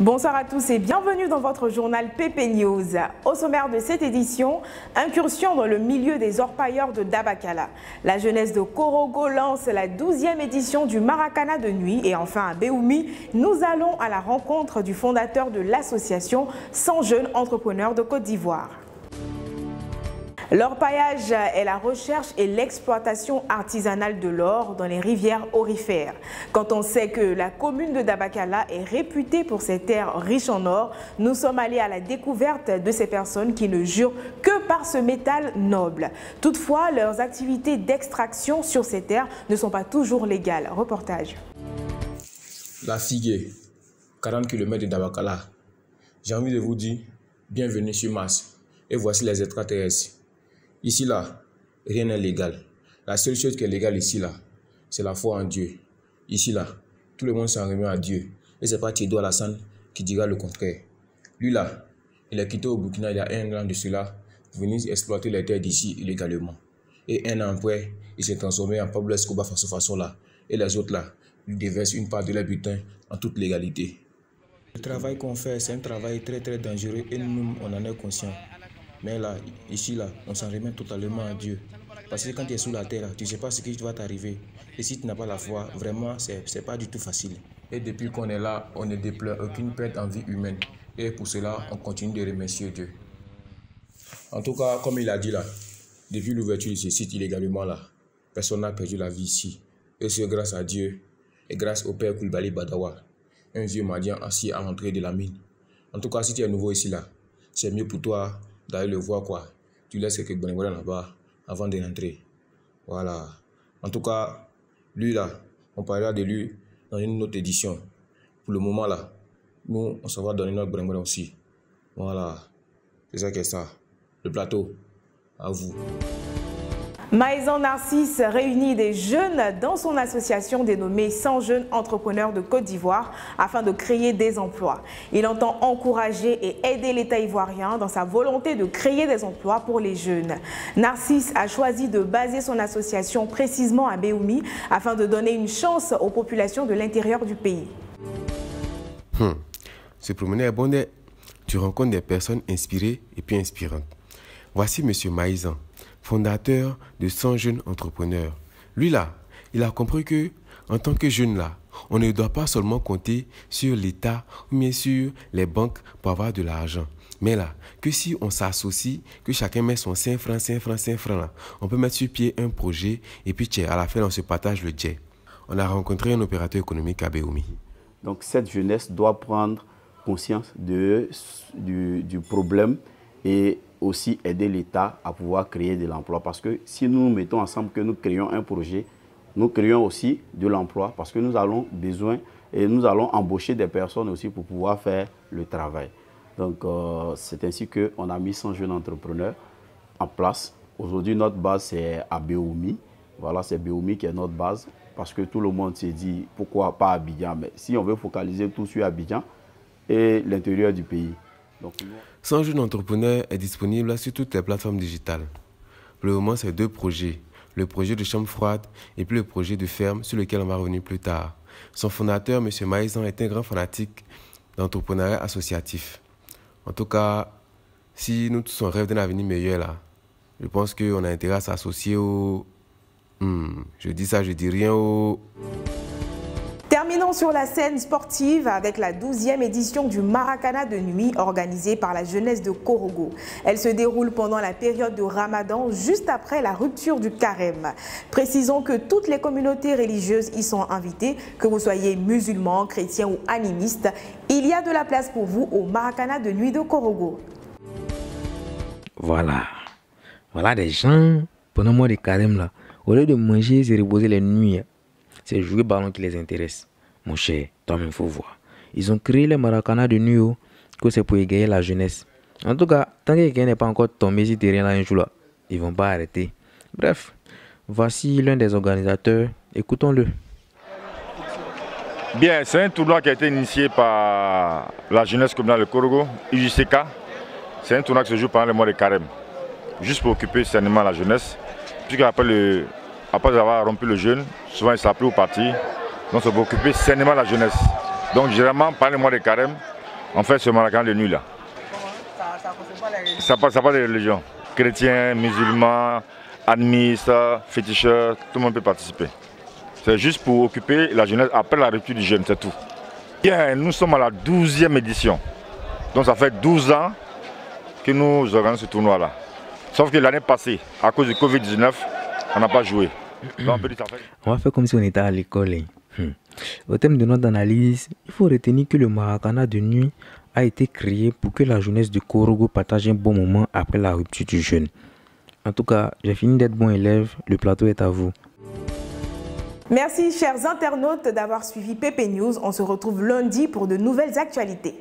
Bonsoir à tous et bienvenue dans votre journal PP News. Au sommaire de cette édition, incursion dans le milieu des orpailleurs de Dabakala. La jeunesse de Korogo lance la 12e édition du Maracana de nuit. Et enfin à Béoumi, nous allons à la rencontre du fondateur de l'association 100 jeunes entrepreneurs de Côte d'Ivoire. L'orpaillage est la recherche et l'exploitation artisanale de l'or dans les rivières aurifères. Quand on sait que la commune de Dabakala est réputée pour ses terres riches en or, nous sommes allés à la découverte de ces personnes qui ne jurent que par ce métal noble. Toutefois, leurs activités d'extraction sur ces terres ne sont pas toujours légales. Reportage. La Figue, 40 km de Dabakala. J'ai envie de vous dire, bienvenue sur Mars. Et voici les extraterrestres. Ici, là, rien n'est légal. La seule chose qui est légale ici, là, c'est la foi en Dieu. Ici, là, tout le monde s'en remet à Dieu. Et c'est pas Tiedo Alassane qui dira le contraire. Lui, là, il est quitté au Burkina il y a 1 an de cela pour venir exploiter les terres d'ici illégalement. Et 1 an après, il s'est transformé en Pablo Escobar façon là. Et les autres, là, lui déversent une part de leur butin en toute légalité. Le travail qu'on fait, c'est un travail très dangereux et nous, on en est conscients. Mais là, ici, là, on s'en remet totalement à Dieu. Parce que quand tu es sous la terre, tu ne sais pas ce qui va t'arriver. Et si tu n'as pas la foi, vraiment, c'est pas du tout facile. Et depuis qu'on est là, on ne déplore aucune perte en vie humaine. Et pour cela, on continue de remercier Dieu. En tout cas, comme il a dit là, depuis l'ouverture de ce site illégalement là, personne n'a perdu la vie ici. Et c'est grâce à Dieu et grâce au père Koulibaly Badawa, un vieux Madian assis à l'entrée de la mine. En tout cas, si tu es nouveau ici là, c'est mieux pour toi d'aller le voir quoi. Tu laisses quelques bonnes là-bas avant de rentrer. Voilà. En tout cas, lui là, on parlera de lui dans une autre édition. Pour le moment là, nous, on s'en va donner notre bonne aussi. Voilà. C'est ça qui est ça. Le plateau, à vous. Maïsan Narcisse réunit des jeunes dans son association dénommée 100 jeunes entrepreneurs de Côte d'Ivoire afin de créer des emplois. Il entend encourager et aider l'État ivoirien dans sa volonté de créer des emplois pour les jeunes. Narcisse a choisi de baser son association précisément à Béoumi afin de donner une chance aux populations de l'intérieur du pays. Se promener est bon, tu rencontres des personnes inspirées et puis inspirantes. Voici M. Maïsan, fondateur de 100 jeunes entrepreneurs. Lui là, il a compris que en tant que jeune là, on ne doit pas seulement compter sur l'État ou bien sur les banques pour avoir de l'argent. Mais là, que si on s'associe, que chacun met son 5 francs là, on peut mettre sur pied un projet et puis à la fin on se partage le jet. On a rencontré un opérateur économique à Béoumi. Donc cette jeunesse doit prendre conscience du problème et aussi aider l'État à pouvoir créer de l'emploi. Parce que si nous nous mettons ensemble, que nous créons un projet, nous créons aussi de l'emploi parce que nous allons besoin et nous allons embaucher des personnes aussi pour pouvoir faire le travail. Donc c'est ainsi qu'on a mis 100 jeunes entrepreneurs en place. Aujourd'hui, notre base c'est à Béoumi. Voilà, c'est Béoumi qui est notre base parce que tout le monde s'est dit pourquoi pas Abidjan. Mais si on veut focaliser tout sur Abidjan et l'intérieur du pays. Donc, 100 jeunes entrepreneurs est disponible sur toutes les plateformes digitales. Pour le moment, c'est 2 projets. Le projet de chambre froide et puis le projet de ferme sur lequel on va revenir plus tard. Son fondateur, M. Maïsan, est un grand fanatique d'entrepreneuriat associatif. En tout cas, si nous tous on rêve d'un avenir meilleur là, je pense qu'on a intérêt à s'associer au... je dis ça, je dis rien au... Terminons sur la scène sportive avec la 12e édition du Maracana de nuit organisée par la jeunesse de Korogo. Elle se déroule pendant la période de Ramadan, juste après la rupture du carême. Précisons que toutes les communautés religieuses y sont invitées, que vous soyez musulmans, chrétiens ou animistes. Il y a de la place pour vous au Maracana de nuit de Korogo. Voilà des gens, pendant le mois de carême là, au lieu de manger et se reposer les nuits, c'est jouer ballon qui les intéresse. Mon cher, toi-même, il faut voir. Ils ont créé le Maracana de nuit, que c'est pour égayer la jeunesse. En tout cas, tant que quelqu'un n'est pas encore tombé sur terrain là un jour là, ils ne vont pas arrêter. Bref, voici l'un des organisateurs. Écoutons-le. Bien, c'est un tournoi qui a été initié par la jeunesse communale de Korogo, IJCK. C'est un tournoi qui se joue pendant le mois de carême, juste pour occuper sainement la jeunesse. Puisqu'après après avoir rompu le jeûne, souvent ils s'appellent au parti. Donc c'est pour occuper sainement la jeunesse. Donc généralement, pendant le mois de carême, En fait, ce Maracana de nuit là. Ça passe pas les religions. Chrétiens, musulmans, animistes, féticheurs, tout le monde peut participer. C'est juste pour occuper la jeunesse après la rupture du jeûne, c'est tout. Bien, nous sommes à la 12e édition. Donc ça fait 12 ans que nous organisons ce tournoi-là. Sauf que l'année passée, à cause du Covid-19, on n'a pas joué. Donc, on va faire comme si on était à l'école. Au thème de notre analyse, il faut retenir que le Maracana de nuit a été créé pour que la jeunesse du Korogo partage un bon moment après la rupture du jeûne. En tout cas, j'ai fini d'être bon élève, le plateau est à vous. Merci chers internautes d'avoir suivi PP News. On se retrouve lundi pour de nouvelles actualités.